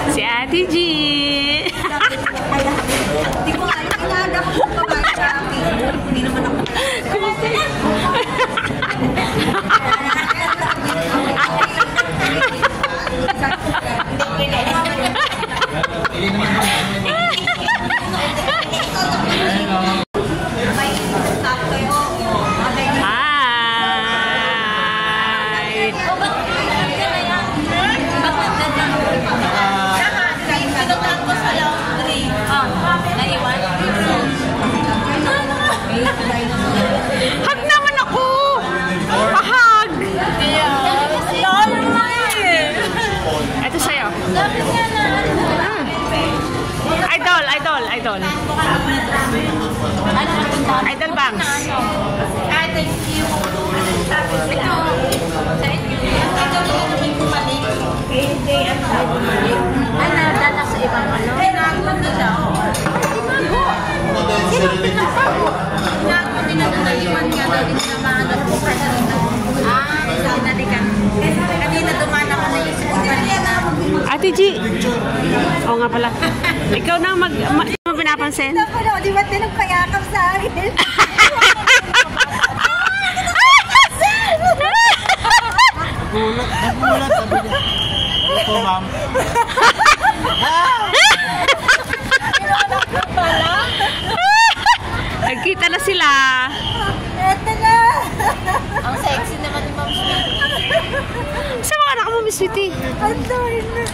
Si Ate G. Hindi ko alam, kailangan ako sa babae sa akin. Hindi naman ako. Hug naman ako! Pahag! Ito sa'yo. Idol, idol, idol. Idol bangs. Thank you. Ito. Ano, dala sa ibang ano? Nago na daw. Sino pinakago? Nago, pinagkakaliwan nga daw din na mahanap ko sa kanina. Sinalikan. Kanina dumana ka na yung kanina. Ate G. Oo nga pala. Ikaw na mo pinapansin? Di ba tinagpayakap sa akin? Nagulat, sabi niya. Ito, ma'am. Nagkita na sila. Eto na! Ang sexy naman ni Ma'am Sweetie. Sa mga anak mo, Miss Sweetie? Ang darn na!